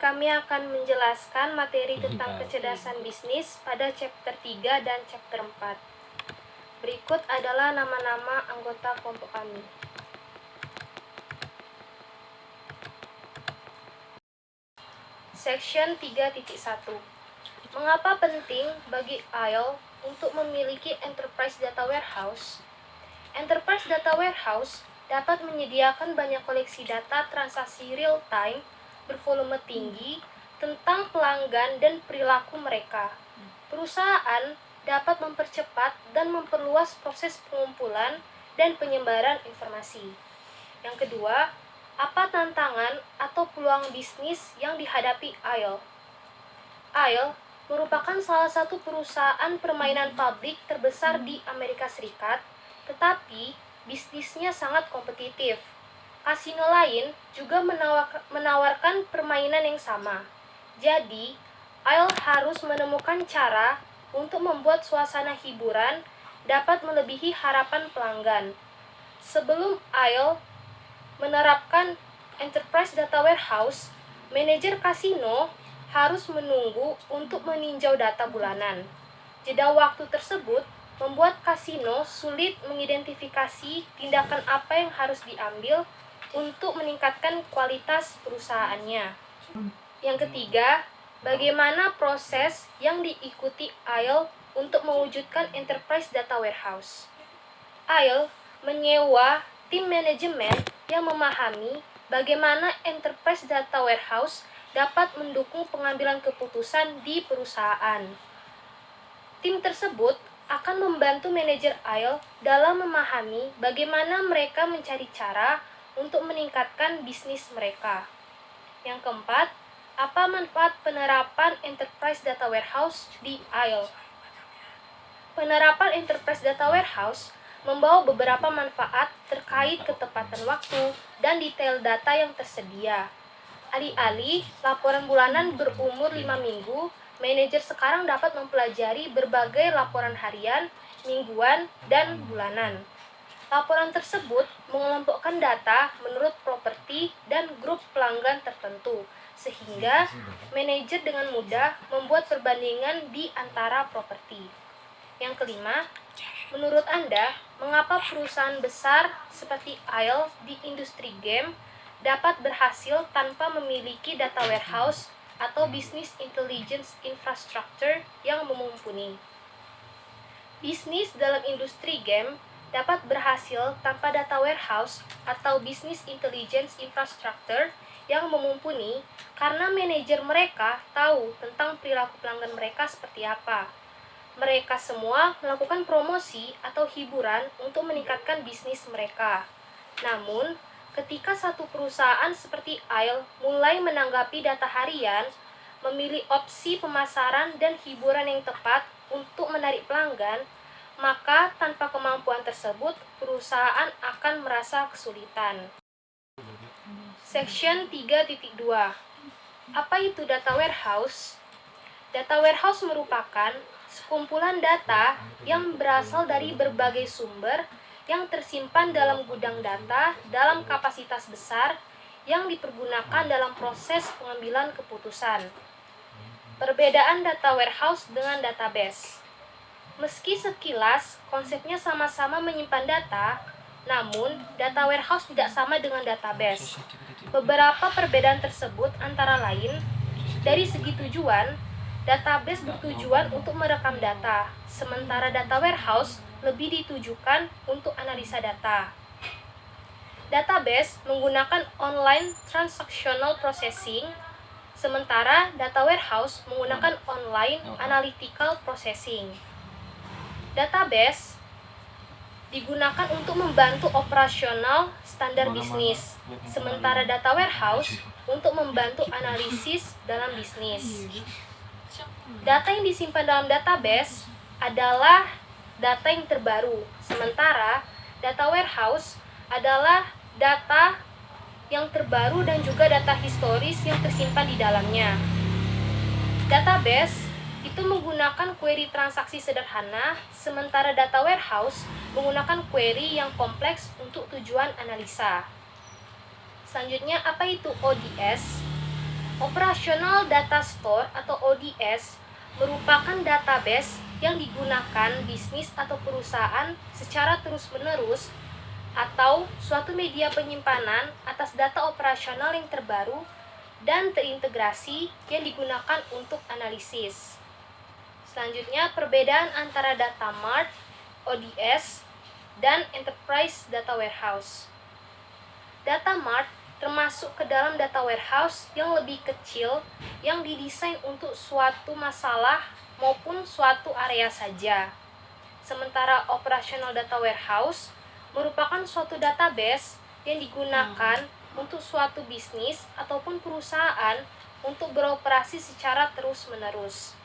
kami akan menjelaskan materi tentang kecerdasan bisnis pada chapter 3 dan chapter 4. Berikut adalah nama-nama anggota kelompok kami. Section 3.1. Mengapa penting bagi IEL untuk memiliki Enterprise Data Warehouse? Enterprise Data Warehouse dapat menyediakan banyak koleksi data transaksi real-time bervolume tinggi tentang pelanggan dan perilaku mereka. Perusahaan dapat mempercepat dan memperluas proses pengumpulan dan penyebaran informasi. Yang kedua, apa tantangan atau peluang bisnis yang dihadapi IEL? IEL merupakan salah satu perusahaan permainan publik terbesar di Amerika Serikat, tetapi bisnisnya sangat kompetitif. Kasino lain juga menawarkan permainan yang sama. Jadi, IEL harus menemukan cara untuk membuat suasana hiburan dapat melebihi harapan pelanggan. Sebelum IEL menerapkan Enterprise Data Warehouse, manajer kasino harus menunggu untuk meninjau data bulanan. Jeda waktu tersebut membuat kasino sulit mengidentifikasi tindakan apa yang harus diambil untuk meningkatkan kualitas perusahaannya. Yang ketiga, bagaimana proses yang diikuti IEL untuk mewujudkan Enterprise Data Warehouse? IEL menyewa tim manajemen yang memahami bagaimana Enterprise Data Warehouse dapat mendukung pengambilan keputusan di perusahaan. Tim tersebut akan membantu manajer IEL dalam memahami bagaimana mereka mencari cara untuk meningkatkan bisnis mereka. Yang keempat, apa manfaat penerapan Enterprise Data Warehouse di IEL? Penerapan Enterprise Data Warehouse membawa beberapa manfaat terkait ketepatan waktu dan detail data yang tersedia. Alih-alih laporan bulanan berumur 5 minggu, manajer sekarang dapat mempelajari berbagai laporan harian, mingguan, dan bulanan. Laporan tersebut mengelompokkan data menurut properti dan grup pelanggan tertentu, sehingga manajer dengan mudah membuat perbandingan di antara properti. Yang kelima, menurut Anda, mengapa perusahaan besar seperti IEL di industri game dapat berhasil tanpa memiliki data warehouse atau business intelligence infrastructure yang mumpuni? Bisnis dalam industri game dapat berhasil tanpa data warehouse atau business intelligence infrastructure yang mumpuni karena manajer mereka tahu tentang perilaku pelanggan mereka seperti apa. Mereka semua melakukan promosi atau hiburan untuk meningkatkan bisnis mereka. Namun, ketika satu perusahaan seperti IEL mulai menanggapi data harian, memilih opsi pemasaran dan hiburan yang tepat untuk menarik pelanggan, maka tanpa kemampuan tersebut, perusahaan akan merasa kesulitan. Section 3.2. Apa itu data warehouse? Data warehouse merupakan sekumpulan data yang berasal dari berbagai sumber yang tersimpan dalam gudang data dalam kapasitas besar yang dipergunakan dalam proses pengambilan keputusan. Perbedaan data warehouse dengan database. Meski sekilas konsepnya sama-sama menyimpan data, namun data warehouse tidak sama dengan database. Beberapa perbedaan tersebut antara lain, dari segi tujuan, database bertujuan untuk merekam data, sementara data warehouse lebih ditujukan untuk analisa data. Database menggunakan online transactional processing, sementara data warehouse menggunakan online analytical processing. Database digunakan untuk membantu operasional standar bisnis, sementara data warehouse untuk membantu analisis dalam bisnis. Data yang disimpan dalam database adalah data yang terbaru, sementara data warehouse adalah data yang terbaru dan juga data historis yang tersimpan di dalamnya. Database itu menggunakan query transaksi sederhana, sementara data warehouse menggunakan query yang kompleks untuk tujuan analisa. Selanjutnya, apa itu ODS? Operational Data Store atau ODS merupakan database yang digunakan bisnis atau perusahaan secara terus-menerus atau suatu media penyimpanan atas data operasional yang terbaru dan terintegrasi yang digunakan untuk analisis. Selanjutnya, perbedaan antara data mart, ODS, dan Enterprise Data Warehouse. Data mart termasuk ke dalam data warehouse yang lebih kecil yang didesain untuk suatu masalah maupun suatu area saja. Sementara operational data warehouse merupakan suatu database yang digunakan untuk suatu bisnis ataupun perusahaan untuk beroperasi secara terus-menerus.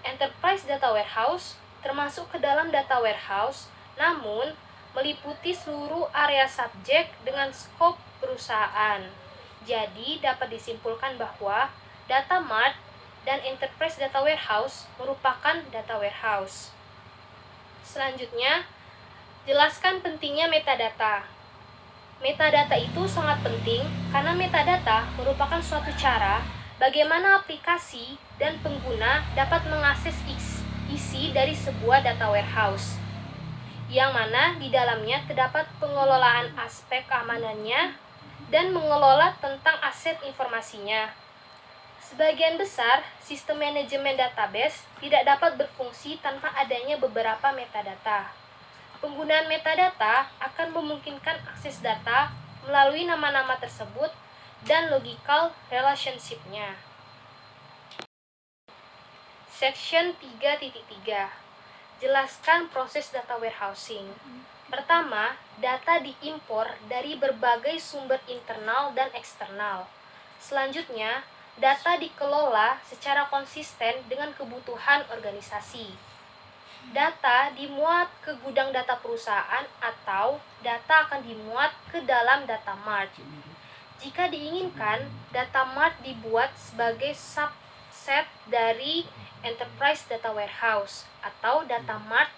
Enterprise data warehouse termasuk ke dalam data warehouse, namun meliputi seluruh area subjek dengan skop perusahaan. Jadi, dapat disimpulkan bahwa data mart dan enterprise data warehouse merupakan data warehouse. Selanjutnya, jelaskan pentingnya metadata. Metadata itu sangat penting karena metadata merupakan suatu cara bagaimana aplikasi dan pengguna dapat mengakses isi dari sebuah data warehouse, yang mana di dalamnya terdapat pengelolaan aspek keamanannya dan mengelola tentang aset informasinya. Sebagian besar sistem manajemen database tidak dapat berfungsi tanpa adanya beberapa metadata. Penggunaan metadata akan memungkinkan akses data melalui nama-nama tersebut dan logical relationship-nya. Section 3.3. Jelaskan proses data warehousing. Pertama, data diimpor dari berbagai sumber internal dan eksternal. Selanjutnya, data dikelola secara konsisten dengan kebutuhan organisasi. Data dimuat ke gudang data perusahaan atau data akan dimuat ke dalam data mart. Jika diinginkan, data mart dibuat sebagai subset dari Enterprise Data Warehouse atau data mart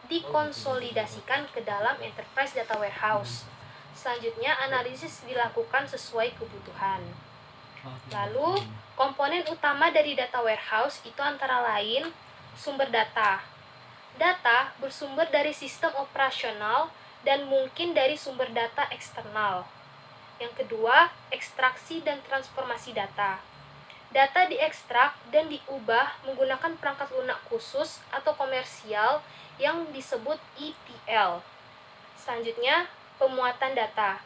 dikonsolidasikan ke dalam Enterprise Data Warehouse. Selanjutnya, analisis dilakukan sesuai kebutuhan. Lalu, komponen utama dari data warehouse itu antara lain sumber data. Data bersumber dari sistem operasional dan mungkin dari sumber data eksternal. Yang kedua, ekstraksi dan transformasi data. Data diekstrak dan diubah menggunakan perangkat lunak khusus atau komersial yang disebut ETL. Selanjutnya, pemuatan data.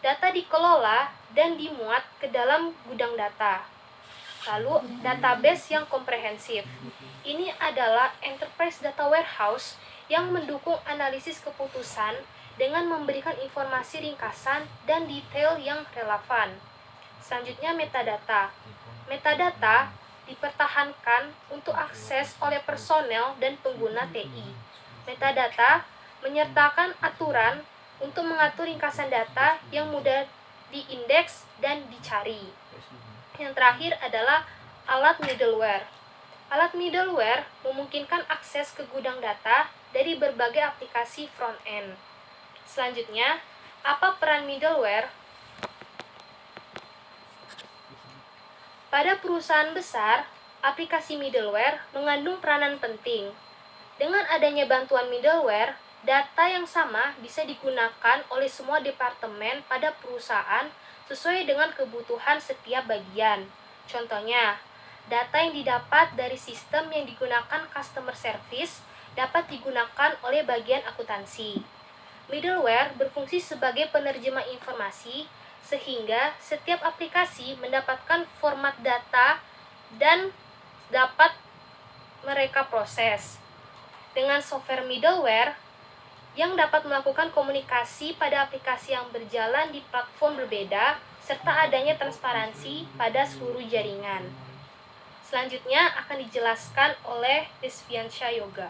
Data dikelola dan dimuat ke dalam gudang data. Lalu, database yang komprehensif. Ini adalah Enterprise Data Warehouse yang mendukung analisis keputusan dengan memberikan informasi ringkasan dan detail yang relevan. Selanjutnya, metadata. Metadata dipertahankan untuk akses oleh personel dan pengguna TI. Metadata menyertakan aturan untuk mengatur ringkasan data yang mudah diindeks dan dicari. Yang terakhir adalah alat middleware. Alat middleware memungkinkan akses ke gudang data dari berbagai aplikasi front-end. Selanjutnya, apa peran middleware? Pada perusahaan besar, aplikasi middleware mengandung peranan penting. Dengan adanya bantuan middleware, data yang sama bisa digunakan oleh semua departemen pada perusahaan sesuai dengan kebutuhan setiap bagian. Contohnya, data yang didapat dari sistem yang digunakan customer service dapat digunakan oleh bagian akuntansi. Middleware berfungsi sebagai penerjemah informasi sehingga setiap aplikasi mendapatkan format data dan dapat mereka proses. Dengan software middleware yang dapat melakukan komunikasi pada aplikasi yang berjalan di platform berbeda serta adanya transparansi pada seluruh jaringan. Selanjutnya akan dijelaskan oleh Rizviansyah Yoga.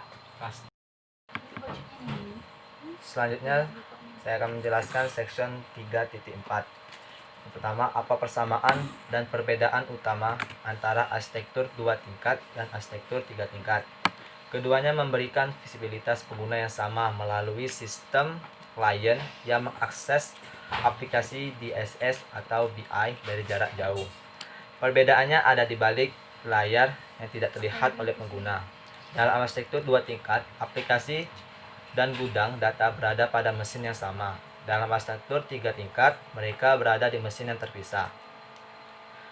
Selanjutnya saya akan menjelaskan section 3.4. Yang pertama, apa persamaan dan perbedaan utama antara arsitektur 2 tingkat dan arsitektur 3 tingkat. Keduanya memberikan visibilitas pengguna yang sama melalui sistem klien yang mengakses aplikasi DSS atau BI dari jarak jauh. Perbedaannya ada di balik layar yang tidak terlihat oleh pengguna. Dalam arsitektur 2 tingkat, aplikasi dan gudang data berada pada mesin yang sama. Dalam arsitektur 3 tingkat, mereka berada di mesin yang terpisah.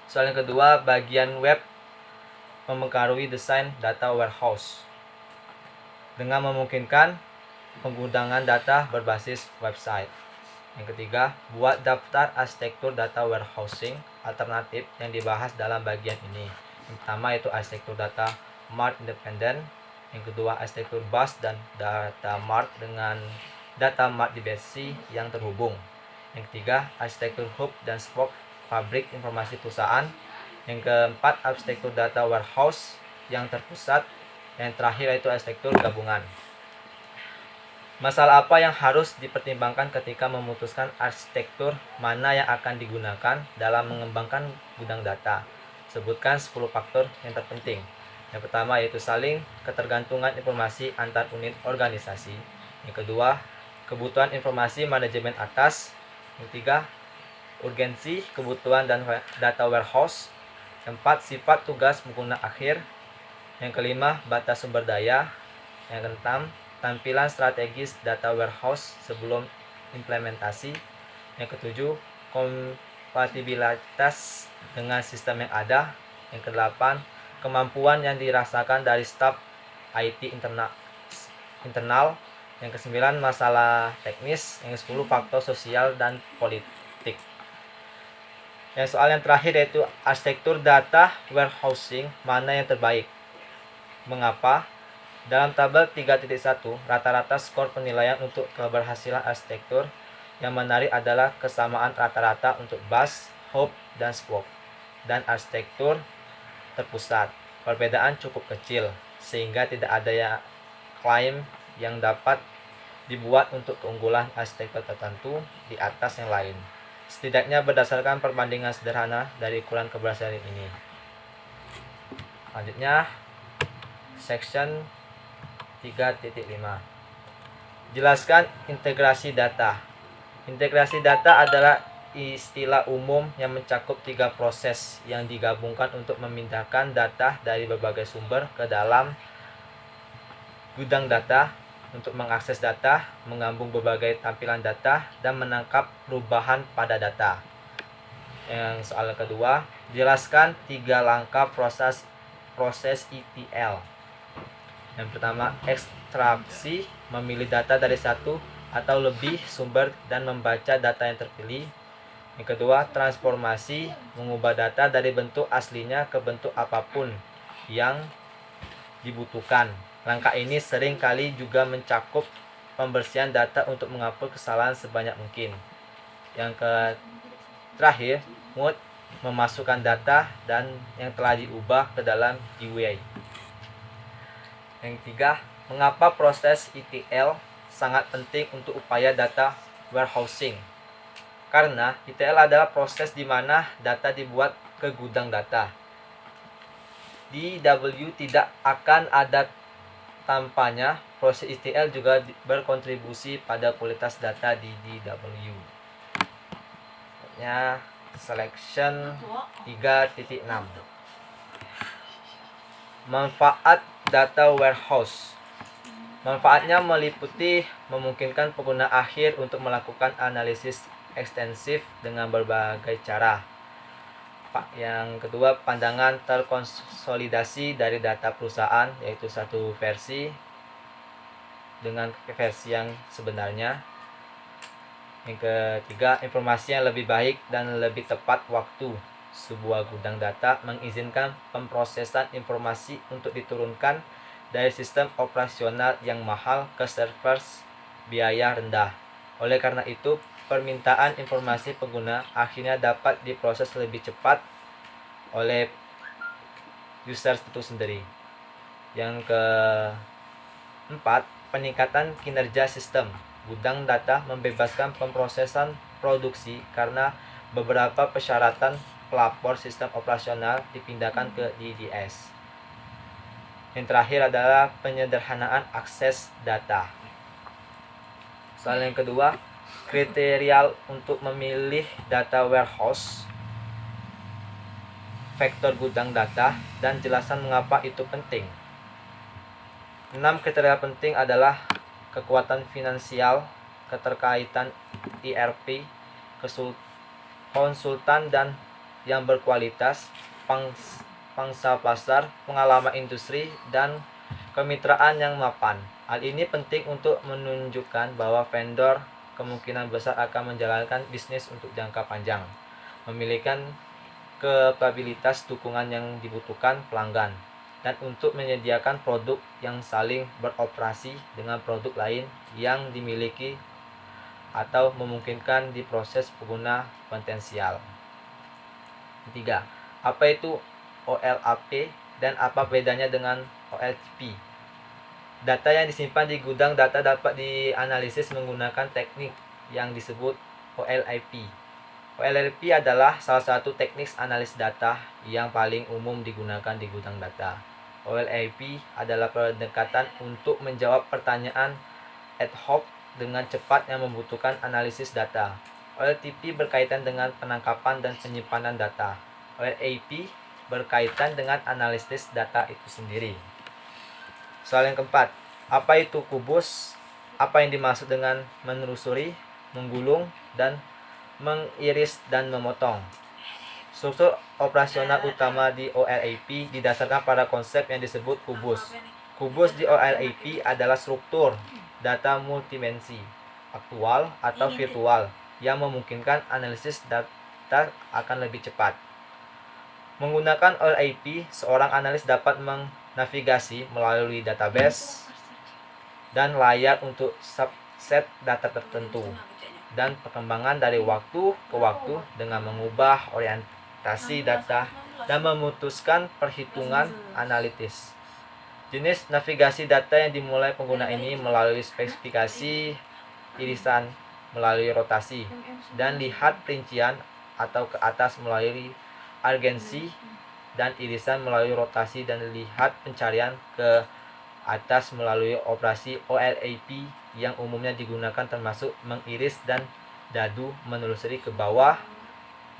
Soal yang kedua, bagian web mempengaruhi desain data warehouse dengan memungkinkan penggunaan data berbasis website. Yang ketiga, buat daftar arsitektur data warehousing alternatif yang dibahas dalam bagian ini. Yang pertama yaitu arsitektur data mart independen. Yang kedua, arsitektur bus dan data mart dengan data mart dimensi yang terhubung. Yang ketiga, arsitektur hub dan spoke pabrik informasi perusahaan. Yang keempat, arsitektur data warehouse yang terpusat. Yang terakhir yaitu arsitektur gabungan. Masalah apa yang harus dipertimbangkan ketika memutuskan arsitektur mana yang akan digunakan dalam mengembangkan gudang data? Sebutkan 10 faktor yang terpenting. Yang pertama yaitu saling ketergantungan informasi antar unit organisasi. Yang kedua, kebutuhan informasi manajemen atas. Yang ketiga, urgensi kebutuhan dan data warehouse. Yang keempat, sifat tugas pengguna akhir. Yang kelima, batas sumber daya. Yang keenam, tampilan strategis data warehouse sebelum implementasi. Yang ketujuh, kompatibilitas dengan sistem yang ada. Yang kedelapan, kemampuan yang dirasakan dari staf IT internal. Yang kesembilan, masalah teknis. Yang ke-10, faktor sosial dan politik. Yang soal yang terakhir yaitu arsitektur data warehousing mana yang terbaik. Mengapa? Dalam tabel 3.1, rata-rata skor penilaian untuk keberhasilan arsitektur yang menarik adalah kesamaan rata-rata untuk bus, hub, dan spoke, dan arsitektur terpusat. Perbedaan cukup kecil, sehingga tidak ada klaim yang dapat dibuat untuk keunggulan arsitektur tertentu di atas yang lain. Setidaknya berdasarkan perbandingan sederhana dari ukuran keberhasilan ini. Selanjutnya, section 3.5. Jelaskan integrasi data. Integrasi data adalah istilah umum yang mencakup 3 proses yang digabungkan untuk memindahkan data dari berbagai sumber ke dalam gudang data untuk mengakses data, menggabung berbagai tampilan data, dan menangkap perubahan pada data. Yang soal kedua, jelaskan 3 langkah proses ETL. Yang pertama, ekstraksi, memilih data dari satu atau lebih sumber dan membaca data yang terpilih. Yang kedua, transformasi, mengubah data dari bentuk aslinya ke bentuk apapun yang dibutuhkan. Langkah ini sering kali juga mencakup pembersihan data untuk menghapus kesalahan sebanyak mungkin. Yang terakhir, memasukkan data dan yang telah diubah ke dalam GUI. Yang ketiga, mengapa proses ETL sangat penting untuk upaya data warehousing? Karena ETL adalah proses di mana data dibuat ke gudang data. DW tidak akan ada tanpanya. Proses ETL juga berkontribusi pada kualitas data di DW. Selection 3.6. Manfaat data warehouse. Manfaatnya meliputi memungkinkan pengguna akhir untuk melakukan analisis ekstensif dengan berbagai cara. Yang kedua, pandangan terkonsolidasi dari data perusahaan, yaitu satu versi dengan versi yang sebenarnya. Yang ketiga, informasi yang lebih baik dan lebih tepat waktu. Sebuah gudang data mengizinkan pemrosesan informasi untuk diturunkan dari sistem operasional yang mahal ke servers biaya rendah. Oleh karena itu, permintaan informasi pengguna akhirnya dapat diproses lebih cepat oleh user itu sendiri. Yang keempat, peningkatan kinerja sistem. Gudang data membebaskan pemrosesan produksi karena beberapa persyaratan pelapor sistem operasional dipindahkan ke DDS. Yang terakhir adalah penyederhanaan akses data. Soal yang kedua, kriteria untuk memilih data warehouse. faktor gudang data, dan jelasan mengapa itu penting. 6 kriteria penting adalah kekuatan finansial, keterkaitan ERP, konsultan dan yang berkualitas, pangsa pasar, pengalaman industri, dan kemitraan yang mapan. Hal ini penting untuk menunjukkan bahwa vendor kemungkinan besar akan menjalankan bisnis untuk jangka panjang, memiliki kapabilitas dukungan yang dibutuhkan pelanggan, dan untuk menyediakan produk yang saling beroperasi dengan produk lain yang dimiliki atau memungkinkan di proses pengguna potensial. 3. Apa itu OLAP dan apa bedanya dengan OLTP? Data yang disimpan di gudang data dapat dianalisis menggunakan teknik yang disebut OLAP. OLAP adalah salah satu teknik analis data yang paling umum digunakan di gudang data. OLAP adalah pendekatan untuk menjawab pertanyaan ad hoc dengan cepat yang membutuhkan analisis data. OLTP berkaitan dengan penangkapan dan penyimpanan data. OLAP berkaitan dengan analisis data itu sendiri. Soal yang keempat, apa itu kubus? Apa yang dimaksud dengan menelusuri, menggulung, dan mengiris dan memotong? Struktur operasional utama di OLAP didasarkan pada konsep yang disebut kubus. Kubus di OLAP adalah struktur data multidimensi, aktual atau virtual, yang memungkinkan analisis data akan lebih cepat. Menggunakan OLAP, seorang analis dapat menavigasi melalui database dan layar untuk subset data tertentu, dan perkembangan dari waktu ke waktu dengan mengubah orientasi data dan memutuskan perhitungan analitis. Jenis navigasi data yang dimulai pengguna ini melalui spesifikasi, irisan melalui rotasi, dan lihat rincian atau ke atas melalui argensi, dan irisan melalui rotasi, dan lihat pencarian ke atas melalui operasi OLAP yang umumnya digunakan termasuk mengiris dan dadu, menelusuri ke bawah,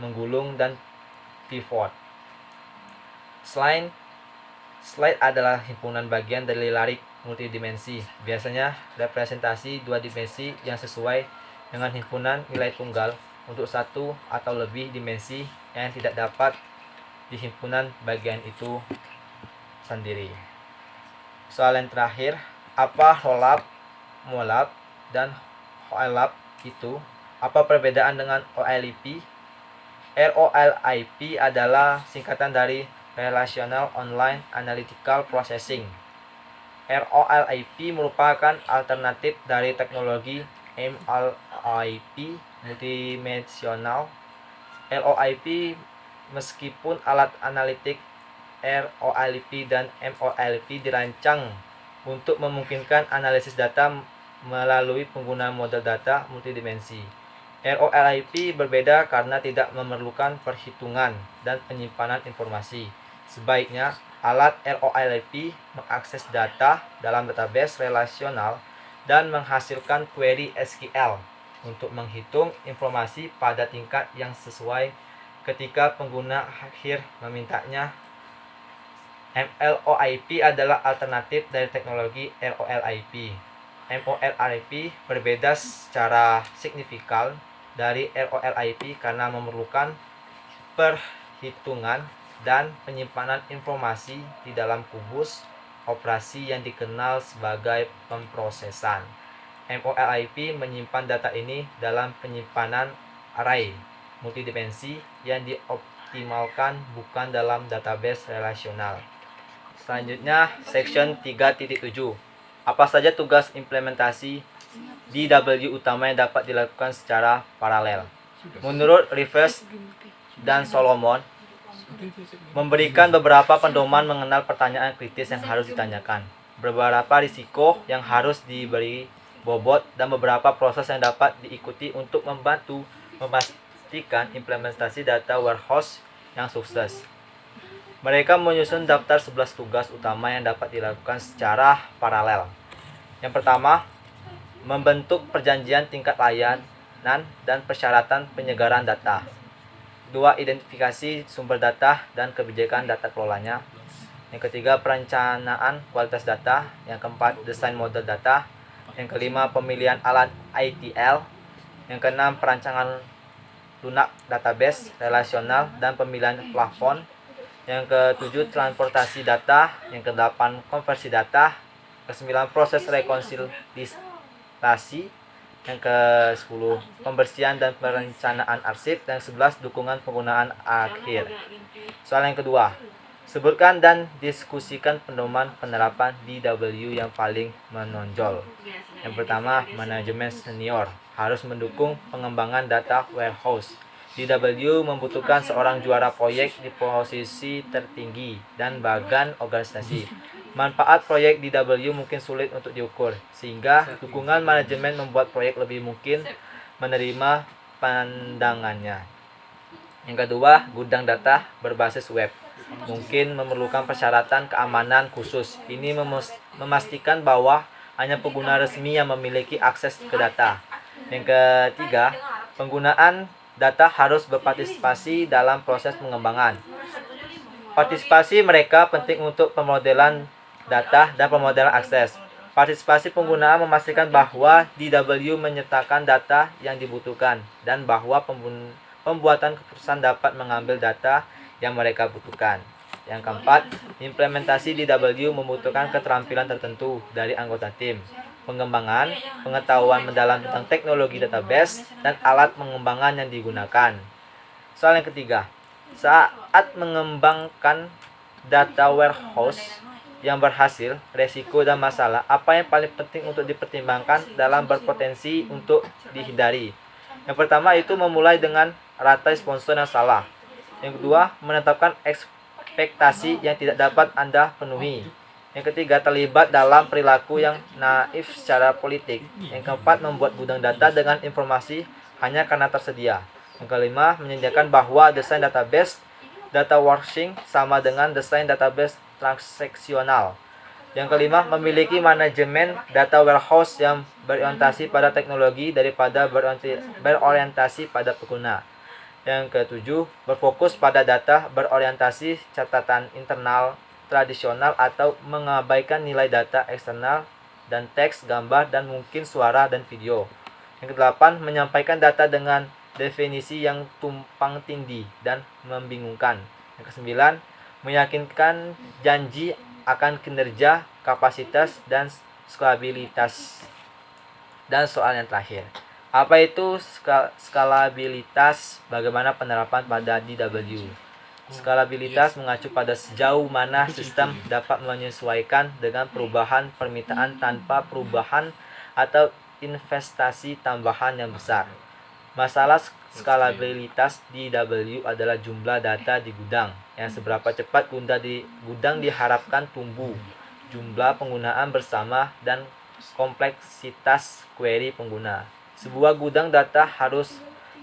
menggulung, dan pivot. Slide adalah himpunan bagian dari larik multidimensi, biasanya representasi dua dimensi yang sesuai dengan himpunan nilai tunggal untuk satu atau lebih dimensi yang tidak dapat di himpunan bagian itu sendiri. Soal yang terakhir, apa rollup, mollup, dan OLAP itu? Apa perbedaan dengan OLAP? ROLIP adalah singkatan dari Relational Online Analytical Processing. ROLIP merupakan alternatif dari teknologi MLIP multidimensional. ROLIP meskipun alat analitik ROLIP dan MOLIP dirancang untuk memungkinkan analisis data melalui penggunaan model data multidimensi. ROLIP berbeda karena tidak memerlukan perhitungan dan penyimpanan informasi. Sebaiknya, alat ROLIP mengakses data dalam database relasional dan menghasilkan query SQL untuk menghitung informasi pada tingkat yang sesuai ketika pengguna akhir memintanya. MLOIP adalah alternatif dari teknologi ROLIP. MOLIP berbeda secara signifikan dari ROLIP karena memerlukan perhitungan dan penyimpanan informasi di dalam kubus operasi yang dikenal sebagai pemrosesan. MOLIP menyimpan data ini dalam penyimpanan array multidimensi yang dioptimalkan, bukan dalam database relasional. Selanjutnya, section 3.7. Apa saja tugas implementasi DW utama yang dapat dilakukan secara paralel? Menurut Rivers dan Solomon, memberikan beberapa pedoman mengenal pertanyaan kritis yang harus ditanyakan, beberapa risiko yang harus diberi bobot, dan beberapa proses yang dapat diikuti untuk membantu memastikan implementasi data warehouse yang sukses. Mereka menyusun daftar 11 tugas utama yang dapat dilakukan secara paralel. Yang pertama, membentuk perjanjian tingkat layanan dan persyaratan penyegaran data. Dua, identifikasi sumber data dan kebijakan data kelolanya. Yang ketiga, perencanaan kualitas data. Yang keempat, desain model data. Yang kelima, pemilihan alat ITL. Yang keenam, perancangan lunak database relasional dan pemilihan plafon. Yang ketujuh, transportasi data. Yang kedelapan, konversi data. Kesembilan, proses rekonsiliasi. Yang ke-10, pembersihan dan perencanaan arsip. Dan 11, dukungan penggunaan akhir. Soal yang kedua, sebutkan dan diskusikan pedoman penerapan DW yang paling menonjol. Yang pertama, manajemen senior harus mendukung pengembangan data warehouse. DW membutuhkan seorang juara proyek di posisi tertinggi dan bagan organisasi. Manfaat proyek DW mungkin sulit untuk diukur, sehingga dukungan manajemen membuat proyek lebih mungkin menerima pandangannya. Yang kedua, gudang data berbasis web mungkin memerlukan persyaratan keamanan khusus. Ini memastikan bahwa hanya pengguna resmi yang memiliki akses ke data. Yang ketiga, penggunaan data harus berpartisipasi dalam proses pengembangan. Partisipasi mereka penting untuk pemodelan data dan pemodelan akses. Partisipasi penggunaan memastikan bahwa DW menyertakan data yang dibutuhkan dan bahwa pembuatan keputusan dapat mengambil data yang mereka butuhkan. Yang keempat, implementasi DW membutuhkan keterampilan tertentu dari anggota tim, pengembangan, pengetahuan mendalam tentang teknologi database, dan alat pengembangan yang digunakan. Soal yang ketiga, saat mengembangkan data warehouse yang berhasil, resiko dan masalah, apa yang paling penting untuk dipertimbangkan dalam berpotensi untuk dihindari? Yang pertama itu memulai dengan rantai sponsor yang salah. Yang kedua, menetapkan ekspektasi yang tidak dapat Anda penuhi. Yang ketiga, terlibat dalam perilaku yang naif secara politik. Yang keempat, membuat gudang data dengan informasi hanya karena tersedia. Yang kelima, menyediakan bahwa desain database data warehousing sama dengan desain database transaksional. Yang kelima, memiliki manajemen data warehouse yang berorientasi pada teknologi daripada berorientasi pada pengguna. Yang ketujuh, berfokus pada data berorientasi catatan internal tradisional atau mengabaikan nilai data eksternal dan teks, gambar, dan mungkin suara dan video. Yang kedelapan, menyampaikan data dengan definisi yang tumpang tindih dan membingungkan. Yang kesembilan, meyakinkan janji akan kinerja, kapasitas, dan skalabilitas. Dan soal yang terakhir, apa itu skalabilitas? Bagaimana penerapan pada DW? Skalabilitas mengacu pada sejauh mana sistem dapat menyesuaikan dengan perubahan permintaan tanpa perubahan atau investasi tambahan yang besar. Masalah skalabilitas DW adalah jumlah data di gudang yang seberapa cepat gudang diharapkan tumbuh, jumlah penggunaan bersama, dan kompleksitas query pengguna. Sebuah gudang data harus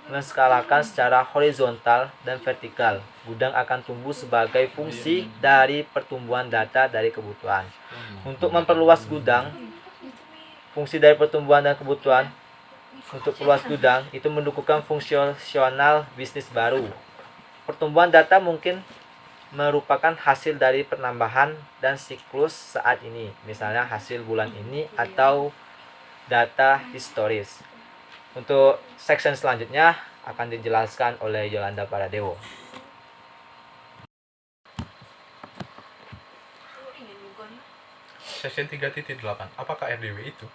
menskalakan secara horizontal dan vertikal. Gudang akan tumbuh sebagai fungsi dari pertumbuhan data dari kebutuhan. Untuk memperluas gudang, fungsi dari pertumbuhan dan kebutuhan untuk perluas gudang itu mendukung fungsional bisnis baru. Pertumbuhan data mungkin merupakan hasil dari penambahan dan siklus saat ini, misalnya hasil bulan ini atau data historis. Untuk section selanjutnya akan dijelaskan oleh Yolanda Paradewo. Section 3.8. Apakah RDW itu?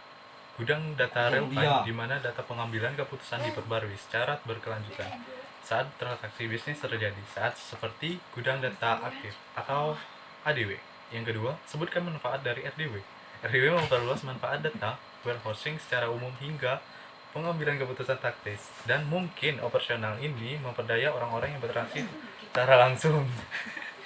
Gudang data real time di mana data pengambilan keputusan diperbarui secara berkelanjutan saat transaksi bisnis terjadi, saat seperti gudang data aktif atau ADW. Yang kedua, sebutkan manfaat dari RDW. RDW memperluas manfaat data warehousing secara umum hingga pengambilan keputusan taktis, dan mungkin operasional ini memperdaya orang-orang yang bertransaksi secara langsung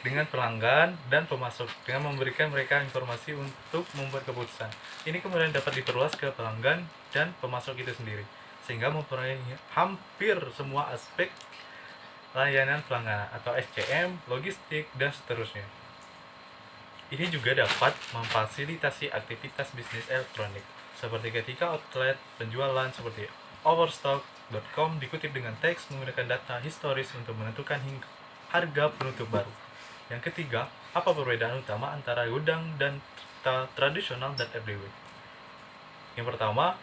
dengan pelanggan dan pemasok dengan memberikan mereka informasi untuk membuat keputusan. Ini kemudian dapat diperluas ke pelanggan dan pemasok itu sendiri, sehingga memperoleh hampir semua aspek layanan pelanggan atau SCM, logistik, dan seterusnya. Ini juga dapat memfasilitasi aktivitas bisnis elektronik, seperti ketika outlet penjualan seperti Overstock.com dikutip dengan teks menggunakan data historis untuk menentukan harga penutup baru. Yang ketiga, apa perbedaan utama antara gudang data tradisional dan RDW? Yang pertama,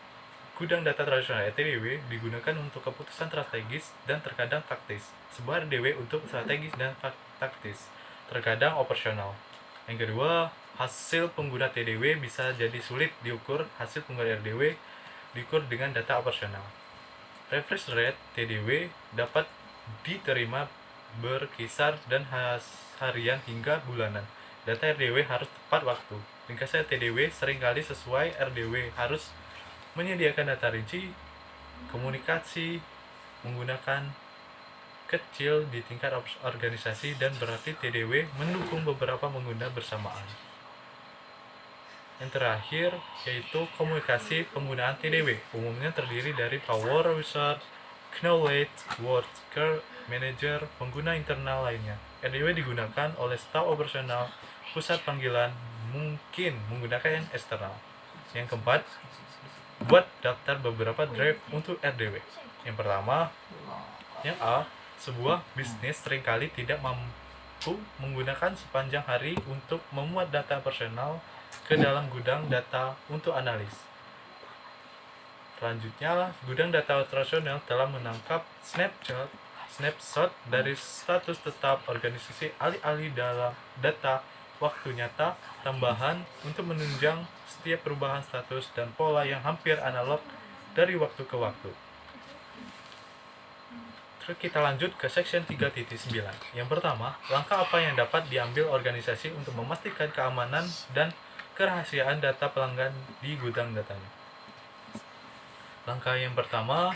gudang data tradisional (RDW) digunakan untuk keputusan strategis dan terkadang taktis. Sebuah RDW untuk strategis dan taktis, terkadang operasional. Yang kedua, hasil pengguna TDW bisa jadi sulit diukur. Hasil pengguna RDW diukur dengan data operasional. Refresh rate TDW dapat diterima berkisar dan harian hingga bulanan. Data RDW harus tepat waktu. Ringkasnya, TDW seringkali sesuai RDW harus menyediakan data rinci, komunikasi menggunakan kecil di tingkat organisasi, dan berarti TDW mendukung beberapa pengguna bersamaan. Yang terakhir yaitu komunikasi penggunaan TDW. Umumnya terdiri dari power user, knowledge worker, manager, pengguna internal lainnya. RDW digunakan oleh staf operasional, pusat panggilan, mungkin menggunakan yang eksternal. Yang keempat, buat daftar beberapa drive untuk RDW. Yang pertama, yang A, sebuah bisnis seringkali tidak mampu menggunakan sepanjang hari untuk memuat data personal ke dalam gudang data untuk analis. Selanjutnya, gudang data operasional telah menangkap snapshot dari status tetap organisasi alih-alih dalam data waktu nyata tambahan untuk menunjang setiap perubahan status dan pola yang hampir analog dari waktu ke waktu. Terus kita lanjut ke section 3.9. Yang pertama, langkah apa yang dapat diambil organisasi untuk memastikan keamanan dan kerahasiaan data pelanggan di gudang datanya. Langkah yang pertama,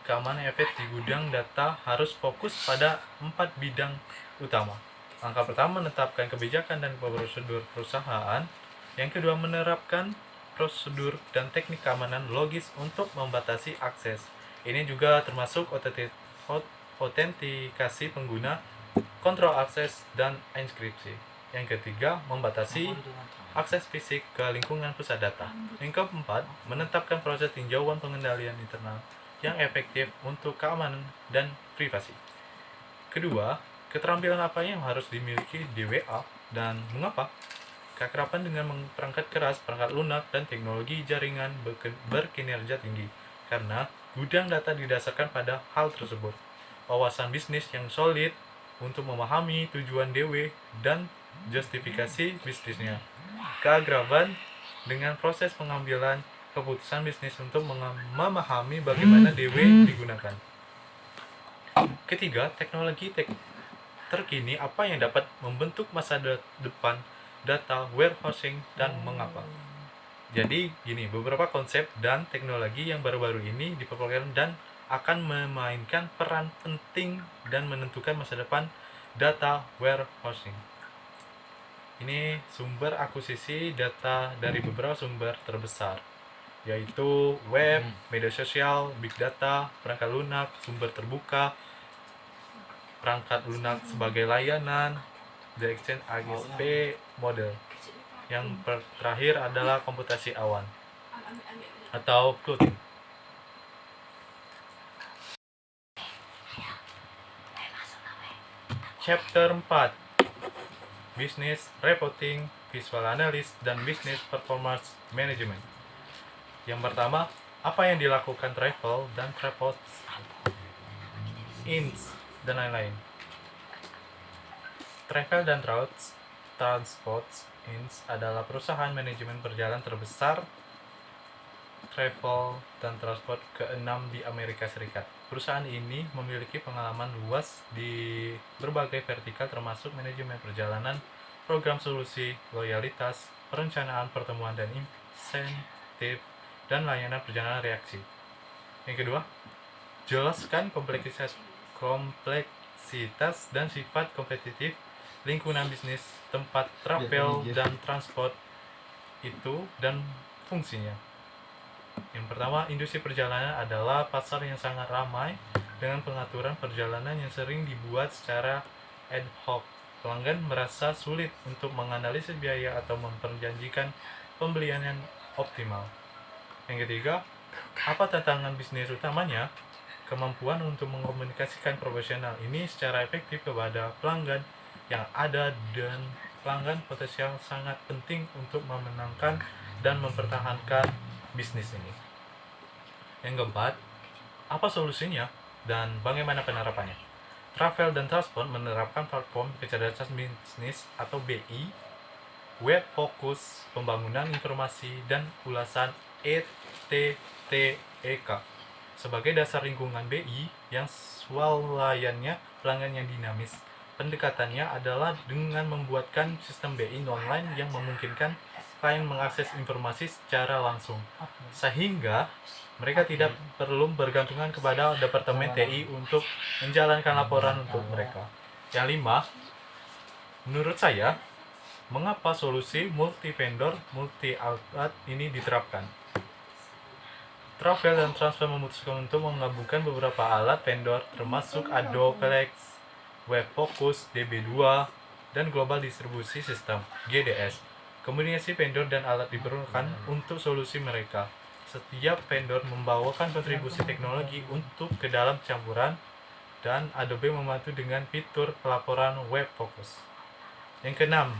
keamanan efek di gudang data harus fokus pada 4 bidang utama. Langkah pertama, menetapkan kebijakan dan prosedur perusahaan. Yang kedua, menerapkan prosedur dan teknik keamanan logis untuk membatasi akses. Ini juga termasuk autentikasi pengguna, kontrol akses, dan enkripsi. Yang ketiga, membatasi akses fisik ke lingkungan pusat data. Yang keempat, menetapkan proses tinjauan pengendalian internal yang efektif untuk keamanan dan privasi. Kedua, keterampilan apa yang harus dimiliki DWA dan mengapa? Keakraban dengan perangkat keras, perangkat lunak, dan teknologi jaringan berkinerja tinggi, karena gudang data didasarkan pada hal tersebut. Wawasan bisnis yang solid untuk memahami tujuan DW dan justifikasi bisnisnya. Keakraban dengan proses pengambilan keputusan bisnis untuk memahami bagaimana DW digunakan. Ketiga, teknologi terkini apa yang dapat membentuk masa depan data warehousing dan mengapa. Jadi gini, beberapa konsep dan teknologi yang baru-baru ini diperkenalkan dan akan memainkan peran penting dan menentukan masa depan data warehousing. Ini sumber akuisisi data dari beberapa sumber terbesar, yaitu web, media sosial, big data, perangkat lunak, sumber terbuka, perangkat lunak sebagai layanan, the exchange ASP model. Yang terakhir adalah komputasi awan atau cloud. Chapter 4, Business Reporting, Visual Analysis, dan Business Performance Management. Yang pertama, apa yang dilakukan travel dan transport, dan lain-lain. Travel dan Transport Inc. adalah perusahaan manajemen perjalanan terbesar travel dan transport ke-6 di Amerika Serikat. Perusahaan ini memiliki pengalaman luas di berbagai vertikal termasuk manajemen perjalanan, program solusi, loyalitas, perencanaan pertemuan dan insentif, dan layanan perjalanan reaksi. Yang kedua, jelaskan kompleksitas dan sifat kompetitif lingkungan bisnis tempat travel dan transport itu dan fungsinya. Yang pertama, industri perjalanan adalah pasar yang sangat ramai dengan pengaturan perjalanan yang sering dibuat secara ad hoc. Pelanggan merasa sulit untuk menganalisis biaya atau memperjanjikan pembelian yang optimal. Yang ketiga, Apa tantangan bisnis utamanya? Kemampuan untuk mengkomunikasikan profesional ini secara efektif kepada pelanggan yang ada, dan pelanggan potensial sangat penting untuk memenangkan dan mempertahankan bisnis ini. Yang keempat, apa solusinya dan bagaimana penerapannya? Travel dan Transport menerapkan platform kecerdasan bisnis atau BI, web fokus, pembangunan informasi, dan ulasan ETTEK sebagai dasar lingkungan BI yang swalayannya pelanggan yang dinamis. Pendekatannya adalah dengan membuatkan sistem BI online yang memungkinkan klien mengakses informasi secara langsung, sehingga mereka tidak perlu bergantungan kepada Departemen TI untuk menjalankan laporan untuk mereka. Yang 5, menurut saya, mengapa solusi multi-vendor, multi-outlet ini diterapkan? Travel dan Transport memutuskan untuk menggabungkan beberapa alat vendor termasuk Adobe Flex, Web Focus, DB2, dan Global Distribusi System (GDS). Kombinasi vendor dan alat diperlukan untuk solusi mereka. Setiap vendor membawakan kontribusi teknologi untuk ke dalam campuran, dan Adobe membantu dengan fitur pelaporan Web Focus. Yang keenam,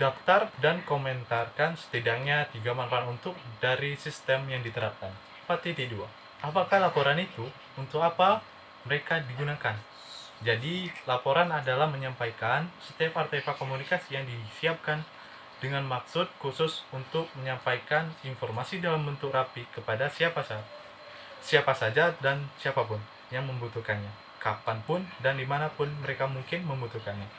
daftar dan komentarkan setidaknya 3 manfaat untuk dari sistem yang diterapkan. 4.2. Apakah laporan itu? Untuk apa mereka digunakan? Jadi, laporan adalah menyampaikan setiap artefak komunikasi yang disiapkan dengan maksud khusus untuk menyampaikan informasi dalam bentuk rapi kepada siapa saja dan siapapun yang membutuhkannya, kapanpun dan dimanapun mereka mungkin membutuhkannya.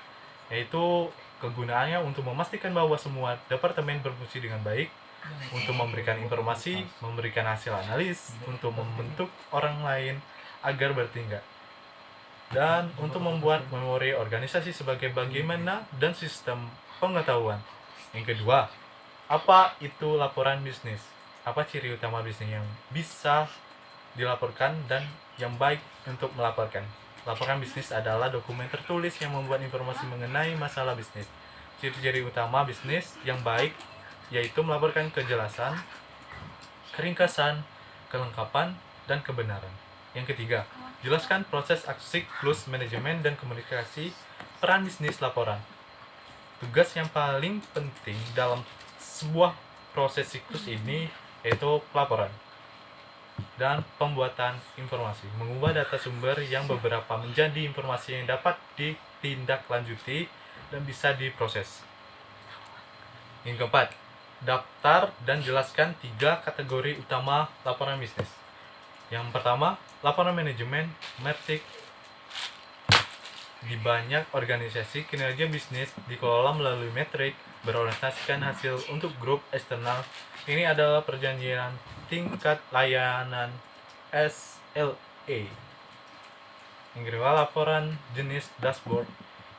Yaitu kegunaannya untuk memastikan bahwa semua departemen berfungsi dengan baik, untuk memberikan informasi, memberikan hasil analis, untuk membentuk orang lain agar bertindak, dan untuk membuat memori organisasi sebagai bagaimana dan sistem pengetahuan. Yang kedua, apa itu laporan bisnis? Apa ciri utama bisnis yang bisa dilaporkan dan yang baik untuk melaporkan? Laporan bisnis adalah dokumen tertulis yang membuat informasi mengenai masalah bisnis. Ciri-ciri utama bisnis yang baik yaitu melaporkan kejelasan, keringkasan, kelengkapan, dan kebenaran. Yang ketiga, jelaskan proses siklus manajemen dan komunikasi peran bisnis laporan. Tugas yang paling penting dalam sebuah proses siklus ini yaitu pelaporan dan pembuatan informasi, mengubah data sumber yang beberapa menjadi informasi yang dapat ditindaklanjuti dan bisa diproses. Yang keempat, daftar dan jelaskan 3 kategori utama laporan bisnis. Yang pertama, laporan manajemen metrik. Di banyak organisasi, kinerja bisnis dikelola melalui metrik, berorientasikan hasil untuk grup eksternal. Ini adalah perjanjian tingkat layanan SLA. Yang kedua, laporan jenis dashboard.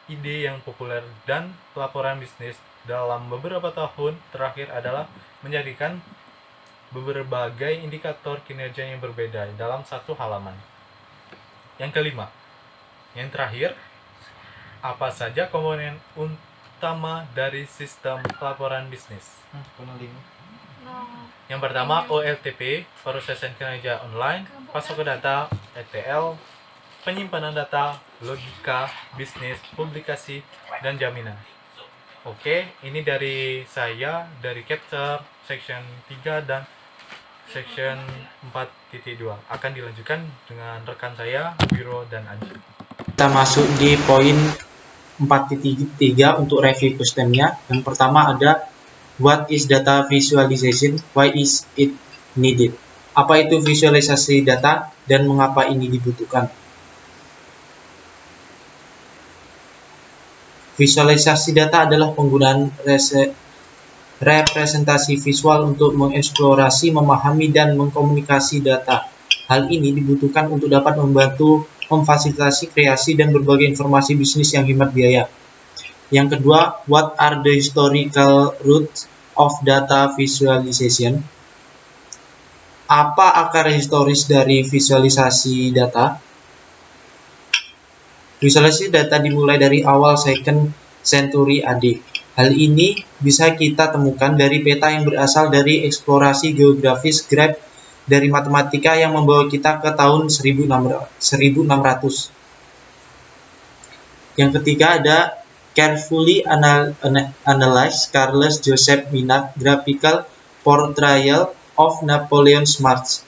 Ide yang populer dan pelaporan bisnis dalam beberapa tahun terakhir adalah menjadikan berbagai indikator kinerja yang berbeda dalam satu halaman. Yang kelima, yang terakhir, apa saja komponen utama dari sistem pelaporan bisnis? Yang pertama, OLTP, Processing Kinerja Online, pasokan data, ETL, penyimpanan data, logika, bisnis, publikasi, dan jaminan. Oke, ini dari saya, dari Capture, Section 3 dan Section 4.2. Akan dilanjutkan dengan rekan saya, Biro dan Anji. Kita masuk di poin 4.3 untuk review questionnya. Yang pertama ada what is data visualization, why is it needed? Apa itu visualisasi data dan mengapa ini dibutuhkan? Visualisasi data adalah penggunaan representasi visual untuk mengeksplorasi, memahami, dan mengkomunikasi data. Hal ini dibutuhkan untuk dapat membantu memfasilitasi kreasi dan berbagai informasi bisnis yang hemat biaya. Yang kedua, what are the historical roots of data visualization? Apa akar historis dari visualisasi data? Visualisasi data dimulai dari awal 2nd century AD. Hal ini bisa kita temukan dari peta yang berasal dari eksplorasi geografis grab dari matematika yang membawa kita ke tahun 1600. Yang ketiga ada carefully analyze Carlos Joseph Minard graphical portrayal of Napoleon's march.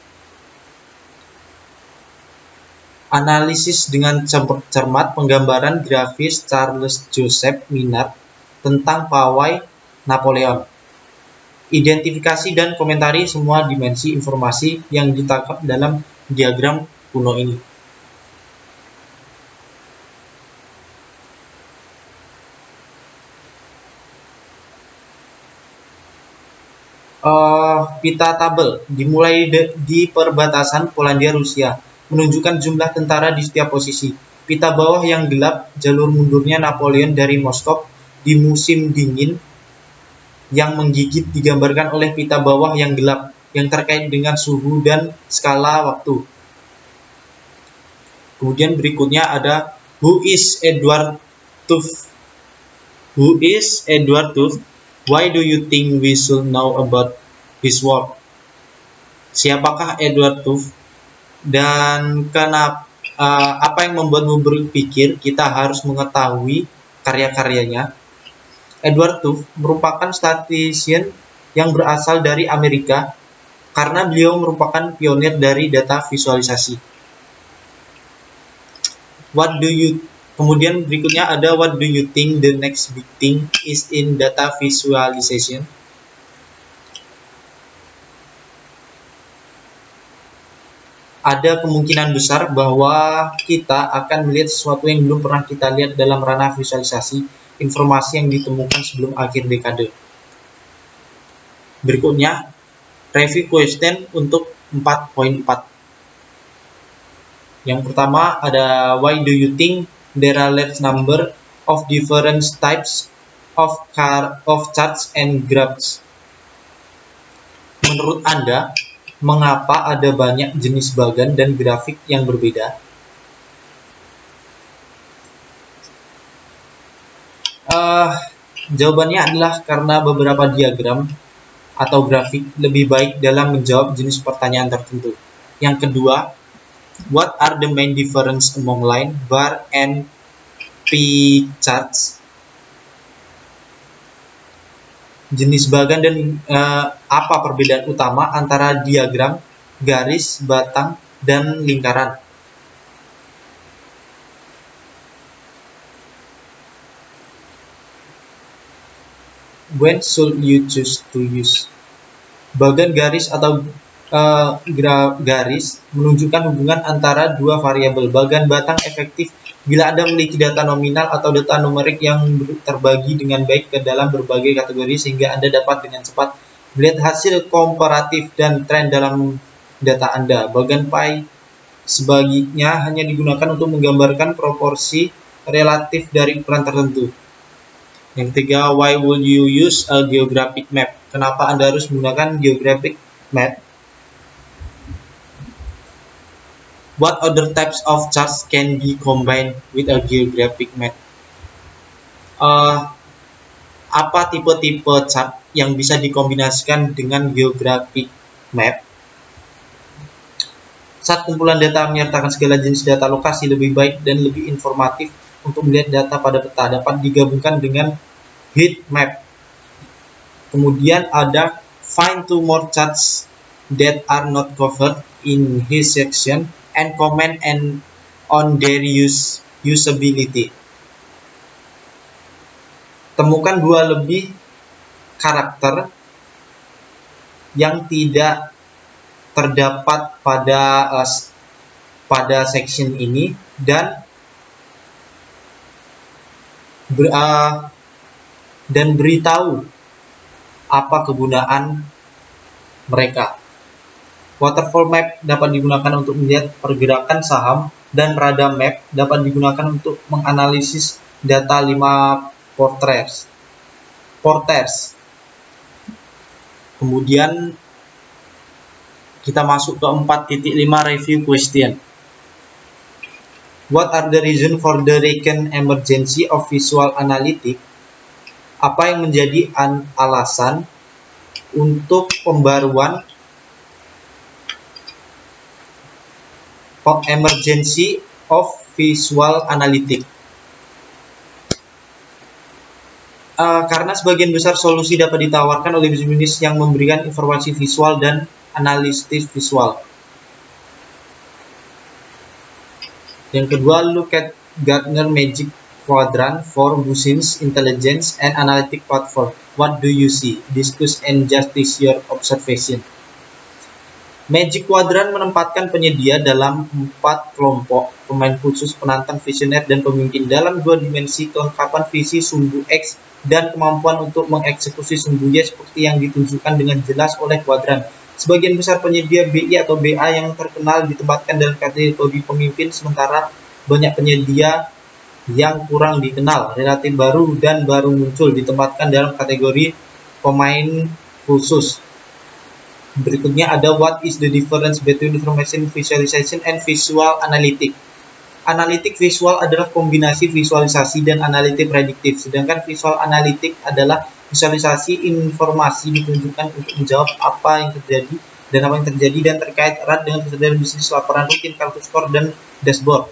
Analisis dengan cermat penggambaran grafis Charles Joseph Minard tentang pawai Napoleon. Identifikasi dan komentari semua dimensi informasi yang ditangkap dalam diagram kuno ini. Pita tabel dimulai di perbatasan Polandia Rusia, menunjukkan jumlah tentara di setiap posisi. Pita bawah yang gelap jalur mundurnya Napoleon dari Moskow di musim dingin yang menggigit digambarkan oleh pita bawah yang gelap yang terkait dengan suhu dan skala waktu. Kemudian berikutnya ada Who is Edward Tooth? Who is Edward Tooth? Why do you think we should know about his work? Siapakah Edward Tooth? Dan kenapa apa yang membuatmu berpikir kita harus mengetahui karya-karyanya? Edward Tooth merupakan statistician yang berasal dari Amerika karena beliau merupakan pionir dari data visualisasi. Kemudian berikutnya ada what do you think the next big thing is in data visualization? Ada kemungkinan besar bahwa kita akan melihat sesuatu yang belum pernah kita lihat dalam ranah visualisasi informasi yang ditemukan sebelum akhir dekade. Berikutnya, review question untuk 4.4. Yang pertama ada why do you think there are large number of different types of charts and graphs? Menurut Anda, mengapa ada banyak jenis bagan dan grafik yang berbeda? Jawabannya adalah karena beberapa diagram atau grafik lebih baik dalam menjawab jenis pertanyaan tertentu. Yang kedua, what are the main difference among line, bar, and pie charts? Jenis bagan dan apa perbedaan utama antara diagram, garis, batang, dan lingkaran? When should you choose to use? Bagan garis atau garis menunjukkan hubungan antara dua variabel. Bagan batang efektif bila Anda memiliki data nominal atau data numerik yang terbagi dengan baik ke dalam berbagai kategori sehingga Anda dapat dengan cepat melihat hasil komparatif dan tren dalam data Anda. Bagan pie sebaliknya hanya digunakan untuk menggambarkan proporsi relatif dari ukuran tertentu. Yang ketiga, why would you use a geographic map? Kenapa Anda harus menggunakan geographic map? What other types of charts can be combined with a geographic map? Apa tipe-tipe chart yang bisa dikombinasikan dengan geographic map? Saat kumpulan data menyertakan segala jenis data lokasi lebih baik dan lebih informatif untuk melihat data pada peta dapat digabungkan dengan heat map. Kemudian ada find two more charts that are not covered in his section and comment on their usability. Temukan dua lebih karakter yang tidak terdapat pada section ini dan beritahu apa kegunaan mereka. Waterfall map dapat digunakan untuk melihat pergerakan saham dan radar map dapat digunakan untuk menganalisis data 5 porters. Kemudian kita masuk ke 4.5 review question. What are the reason for the recent emergency of visual analytics? Apa yang menjadi alasan untuk pembaruan emergency of visual analytic. Karena sebagian besar solusi dapat ditawarkan oleh bisnis yang memberikan informasi visual dan analisis visual. Yang kedua, look at Gartner Magic Quadrant for Business Intelligence and Analytic Platform. What do you see? Discuss and justice your observation. Magic Quadrant menempatkan penyedia dalam 4 kelompok, pemain khusus, penantang, visioner, dan pemimpin dalam 2 dimensi kelengkapan visi sumbu X dan kemampuan untuk mengeksekusi sumbu Y seperti yang ditunjukkan dengan jelas oleh kuadran. Sebagian besar penyedia BI atau BA yang terkenal ditempatkan dalam kategori pemimpin, sementara banyak penyedia yang kurang dikenal, relatif baru, dan baru muncul ditempatkan dalam kategori pemain khusus. Berikutnya ada what is the difference between information visualization and visual analytic. Analitik visual adalah kombinasi visualisasi dan analitik prediktif, sedangkan visual analitik adalah visualisasi informasi ditunjukkan untuk menjawab apa yang terjadi dan terkait erat dengan kesadaran bisnis, laporan rutin, kartu skor, dan dashboard.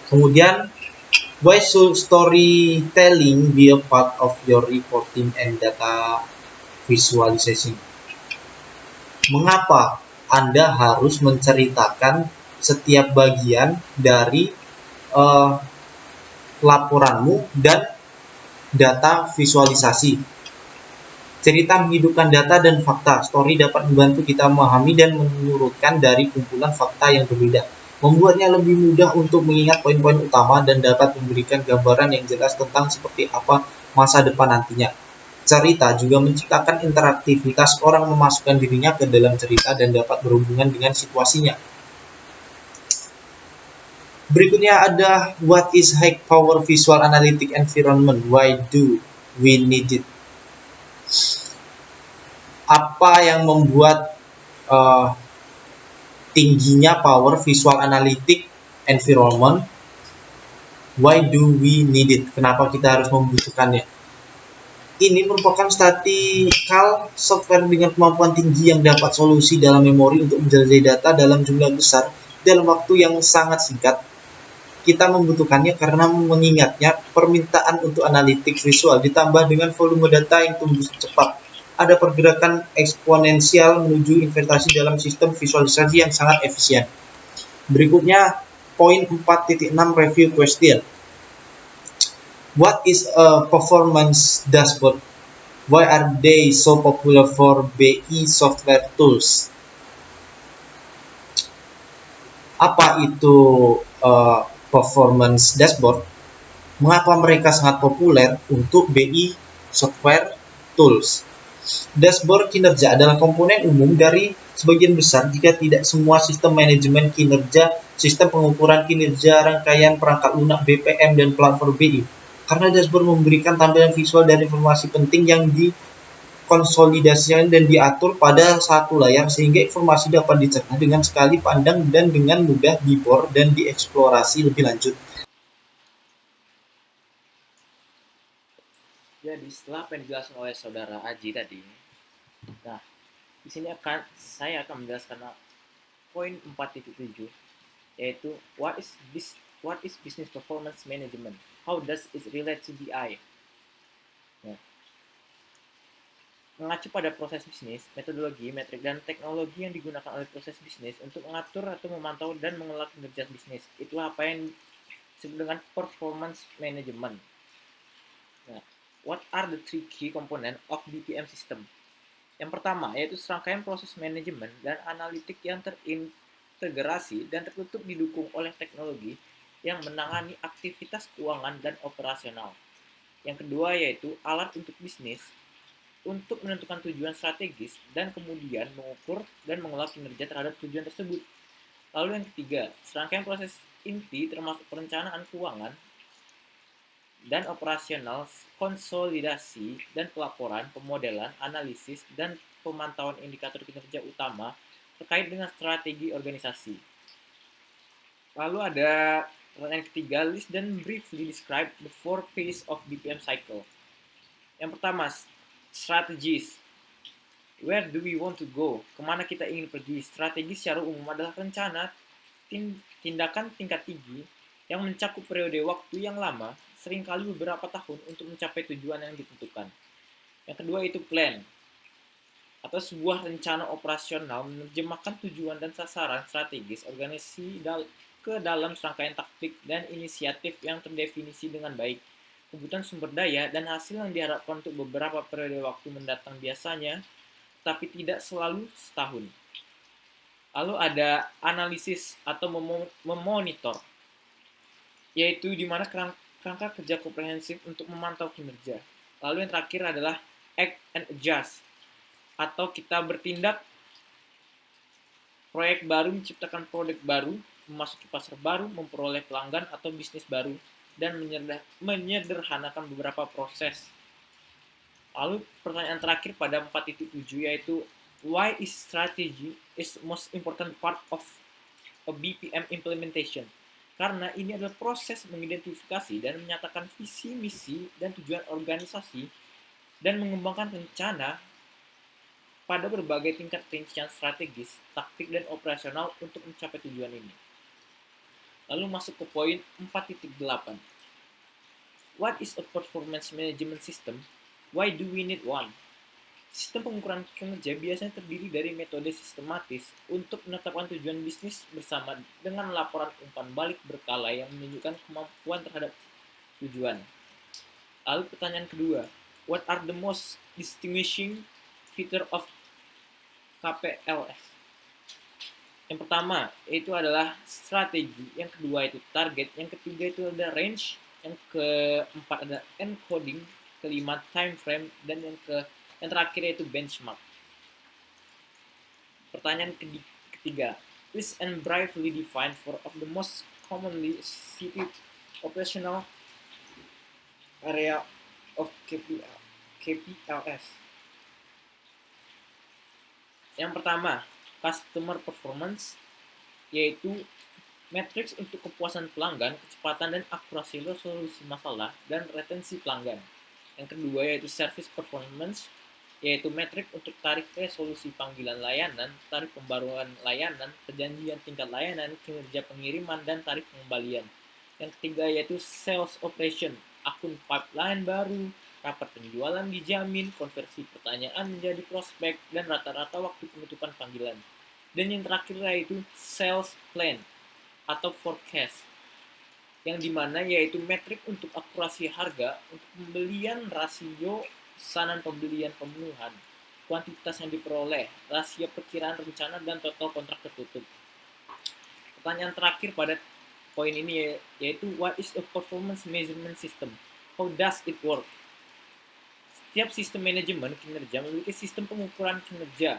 Kemudian, why should storytelling be a part of your reporting and data visualization? Mengapa Anda harus menceritakan setiap bagian dari laporanmu dan data visualisasi? Cerita menghidupkan data dan fakta. Story dapat membantu kita memahami dan mengurutkan dari kumpulan fakta yang berbeda, membuatnya lebih mudah untuk mengingat poin-poin utama dan dapat memberikan gambaran yang jelas tentang seperti apa masa depan nantinya. Cerita juga menciptakan interaktivitas, orang memasukkan dirinya ke dalam cerita dan dapat berhubungan dengan situasinya. Berikutnya ada what is high power visual analytic environment? Why do we need it? Apa yang membuat tingginya power visual analytic environment? Why do we need it? Kenapa kita harus membutuhkannya? Ini merupakan statistical software dengan kemampuan tinggi yang dapat solusi dalam memori untuk menjelajahi data dalam jumlah besar dalam waktu yang sangat singkat. Kita membutuhkannya karena mengingatnya permintaan untuk analitik visual ditambah dengan volume data yang tumbuh cepat. Ada pergerakan eksponensial menuju investasi dalam sistem visualisasi yang sangat efisien. Berikutnya, poin 4.6 review question. What is a performance dashboard? Why are they so popular for BI software tools? Apa itu performance dashboard? Mengapa mereka sangat populer untuk BI software tools? Dashboard kinerja adalah komponen umum dari sebagian besar, jika tidak semua, sistem manajemen kinerja, sistem pengukuran kinerja, rangkaian perangkat lunak BPM, dan platform BI. Karena dashboard memberikan tampilan visual dan informasi penting yang dikonsolidasikan dan diatur pada satu layar, sehingga informasi dapat dicerna dengan sekali pandang dan dengan mudah dibor dan dieksplorasi lebih lanjut. Jadi setelah apa yang dijelaskan oleh saudara Aji tadi, nah di sini saya akan menjelaskan poin 4.7, yaitu what is business performance management? How does it relate to BI? Nah, mengacu pada proses bisnis, metodologi, metrik, dan teknologi yang digunakan oleh proses bisnis untuk mengatur atau memantau dan mengelola kinerja bisnis. Itulah apa yang disebut dengan performance management. Nah, what are the 3 key components of BPM system? Yang pertama, yaitu serangkaian proses manajemen dan analitik yang terintegrasi dan tertutup didukung oleh teknologi yang menangani aktivitas keuangan dan operasional. Yang kedua, yaitu alat untuk bisnis untuk menentukan tujuan strategis dan kemudian mengukur dan mengelola kinerja terhadap tujuan tersebut. Lalu yang ketiga, serangkaian proses inti termasuk perencanaan keuangan dan operasional, konsolidasi dan pelaporan, pemodelan, analisis, dan pemantauan indikator kinerja utama terkait dengan strategi organisasi. Lalu ada pertanyaan ketiga, list dan briefly describe the 4 phases of BPM cycle. Yang pertama, strategies. Where do we want to go? Kemana kita ingin pergi? Strategi secara umum adalah rencana tindakan tingkat tinggi yang mencakup periode waktu yang lama, seringkali beberapa tahun untuk mencapai tujuan yang ditentukan. Yang kedua itu plan, atau sebuah rencana operasional menerjemahkan tujuan dan sasaran strategis organisasi ke dalam serangkaian taktik dan inisiatif yang terdefinisi dengan baik. Kebutuhan sumber daya dan hasil yang diharapkan untuk beberapa periode waktu mendatang biasanya, tapi tidak selalu setahun. Lalu ada analisis atau memonitor, yaitu di mana kerangka kerja komprehensif untuk memantau kinerja. Lalu yang terakhir adalah act and adjust, atau kita bertindak proyek baru, menciptakan produk baru, memasuki pasar baru, memperoleh pelanggan atau bisnis baru, dan menyederhanakan beberapa proses. Lalu pertanyaan terakhir pada 4.7 yaitu why is strategy is the most important part of a BPM implementation? Karena ini adalah proses mengidentifikasi dan menyatakan visi, misi, dan tujuan organisasi dan mengembangkan rencana pada berbagai tingkat rincian strategis, taktik, dan operasional untuk mencapai tujuan ini. Lalu masuk ke poin 4.8. What is a performance management system? Why do we need one? Sistem pengukuran kinerja biasanya terdiri dari metode sistematis untuk menetapkan tujuan bisnis bersama dengan laporan umpan balik berkala yang menunjukkan kemampuan terhadap tujuan. Lalu pertanyaan kedua, what are the most distinguishing feature of KPLS? Yang pertama itu adalah strategi, yang kedua itu target, yang ketiga itu ada range, yang keempat ada encoding, kelima time frame, dan yang terakhir yaitu benchmark. Pertanyaan ketiga, list and briefly define four of the most commonly cited operational area of KPLS. Yang pertama, customer performance, yaitu matriks untuk kepuasan pelanggan, kecepatan dan akurasi resolusi masalah, dan retensi pelanggan. Yang kedua yaitu service performance, yaitu metrik untuk tarif resolusi panggilan layanan, tarif pembaruan layanan, perjanjian tingkat layanan, kinerja pengiriman, dan tarif pengembalian. Yang ketiga yaitu sales operation, akun pipeline baru, rapat penjualan dijamin, konversi pertanyaan menjadi prospek, dan rata-rata waktu penutupan panggilan. Dan yang terakhir yaitu sales plan atau forecast, yang dimana yaitu metrik untuk akurasi harga, untuk pembelian, rasio pesanan pembelian pemenuhan, kuantitas yang diperoleh, rasio perkiraan rencana, dan total kontrak tertutup. Pertanyaan terakhir pada poin ini yaitu what is a performance measurement system? How does it work? Setiap sistem manajemen kinerja memiliki sistem pengukuran kinerja.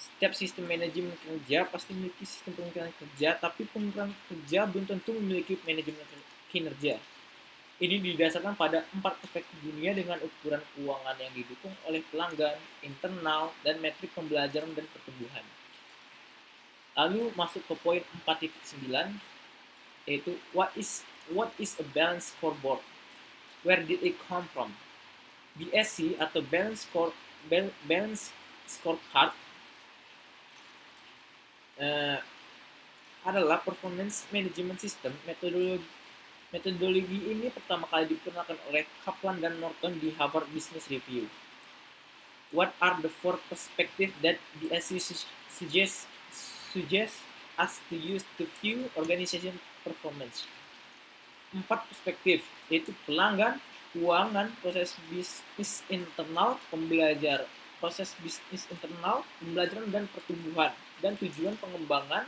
Setiap sistem manajemen kerja pasti memiliki sistem pengukuran kerja, tapi pengukuran kerja belum tentu memiliki manajemen kinerja. Ini didasarkan pada 4 perspektif dunia dengan ukuran keuangan yang didukung oleh pelanggan, internal, dan metrik pembelajaran dan pertumbuhan. Lalu masuk ke poin 4.9, yaitu what is a balance scoreboard? Where did it come from? BSC atau balance scorecard adalah performance management system. Metodologi ini pertama kali diperkenalkan oleh Kaplan dan Norton di Harvard Business Review. What are the 4 perspectives that BSC suggests us to use to view organization performance? 4 perspektif, yaitu pelanggan, keuangan, proses bisnis internal, pembelajaran dan pertumbuhan, dan tujuan pengembangan,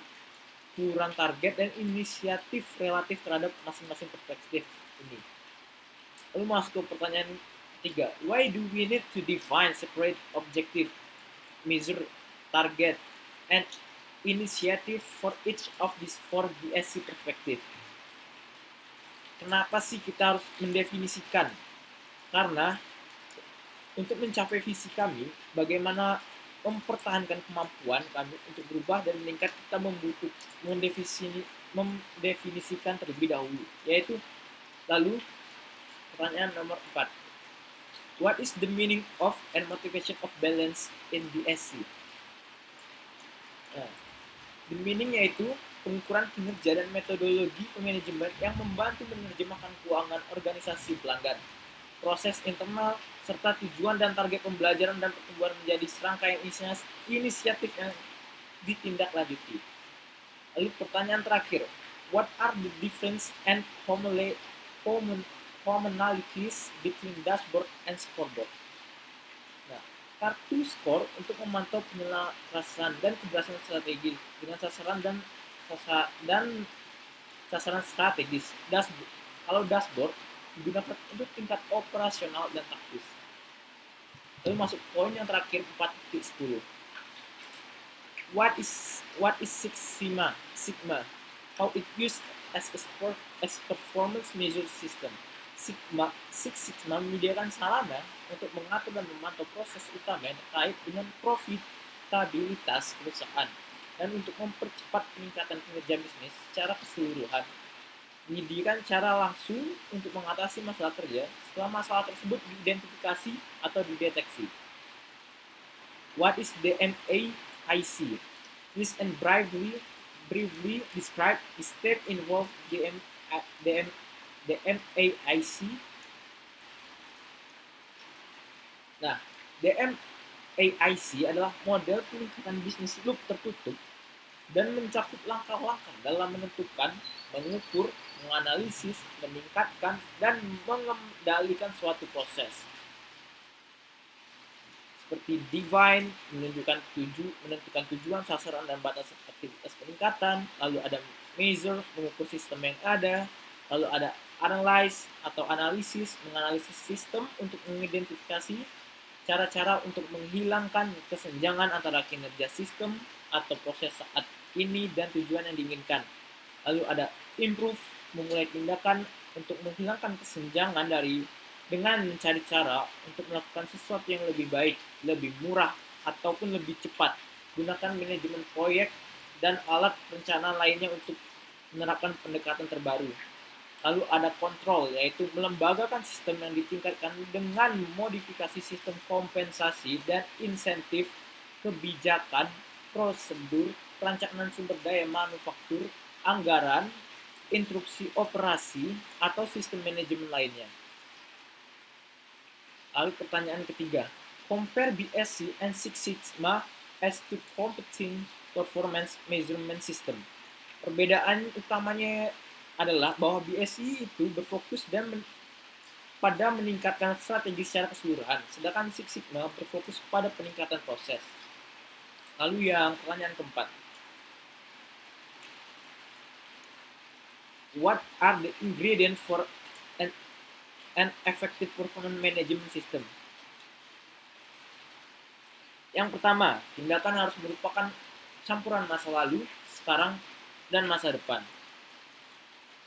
ukuran target, dan inisiatif relatif terhadap masing-masing perspektif ini. Lalu masuk ke pertanyaan ketiga, why do we need to define separate objective, measure, target, and initiative for each of these 4 BSC perspektif? Kenapa sih kita harus mendefinisikan? Karena untuk mencapai visi kami, bagaimana mempertahankan kemampuan kami untuk berubah dan meningkat, kita mendefinisikan terlebih dahulu. Yaitu, lalu pertanyaan nomor 4. What is the meaning of and motivation of balance in BSc? Nah, the meaning yaitu pengukuran kinerja dan metodologi manajemen yang membantu menerjemahkan keuangan organisasi pelanggan, proses internal, serta tujuan dan target pembelajaran dan pertumbuhan menjadi serangkaian inisiatif yang ditindaklanjuti. Lalu pertanyaan terakhir, what are the difference and commonalities between dashboard and scoreboard? Nah, kartu skor untuk memantau penyelarasan dan keberhasilan strategi dengan sasaran strategis. Kalau dashboard digunakan untuk tingkat operasional dan taktis. Lalu masuk poin yang terakhir 4.10. What is Six Sigma? How it used as performance measure system. Six Sigma menyediakan sarana untuk mengatur dan memantau proses utama yang terkait dengan profitabilitas perusahaan dan untuk mempercepat peningkatan kinerja bisnis secara keseluruhan. Menyediakan cara langsung untuk mengatasi masalah kerja setelah masalah tersebut diidentifikasi atau dideteksi. What is the MAIC? Please and briefly describe the step involved the MAIC. Nah, the MAIC adalah model peningkatan bisnis loop tertutup dan mencakup langkah-langkah dalam menentukan, mengukur, menganalisis, meningkatkan, dan mengendalikan suatu proses. Seperti define, menentukan tujuan, sasaran, dan batas aktivitas peningkatan. Lalu ada measure, mengukur sistem yang ada. Lalu ada analyze atau analisis, menganalisis sistem untuk mengidentifikasi cara-cara untuk menghilangkan kesenjangan antara kinerja sistem atau proses saat ini dan tujuan yang diinginkan. Lalu ada improve, memulai tindakan untuk menghilangkan kesenjangan dengan mencari cara untuk melakukan sesuatu yang lebih baik, lebih murah, ataupun lebih cepat. Gunakan manajemen proyek dan alat perencanaan lainnya untuk menerapkan pendekatan terbaru. Lalu ada kontrol, yaitu melembagakan sistem yang ditingkatkan dengan modifikasi sistem kompensasi dan insentif, kebijakan, prosedur, perencanaan sumber daya manufaktur, anggaran, instruksi operasi, atau sistem manajemen lainnya. Lalu pertanyaan ketiga, compare BSc and Six Sigma as two competing performance measurement system. Perbedaan utamanya adalah bahwa BSc itu berfokus pada meningkatkan strategi secara keseluruhan, sedangkan Six Sigma berfokus pada peningkatan proses. Lalu yang pertanyaan keempat, what are the ingredients for an effective performance management system? Yang pertama, tindakan harus merupakan campuran masa lalu, sekarang, dan masa depan.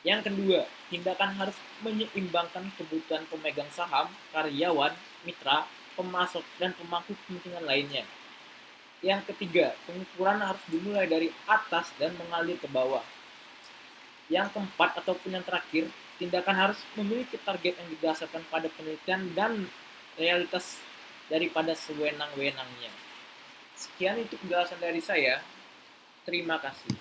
Yang kedua, tindakan harus menyeimbangkan kebutuhan pemegang saham, karyawan, mitra, pemasok, dan pemangku kepentingan lainnya. Yang ketiga, pengukuran harus dimulai dari atas dan mengalir ke bawah. Yang keempat ataupun yang terakhir, tindakan harus memiliki target yang didasarkan pada penelitian dan realitas daripada sewenang-wenangnya. Sekian itu penjelasan dari saya. Terima kasih.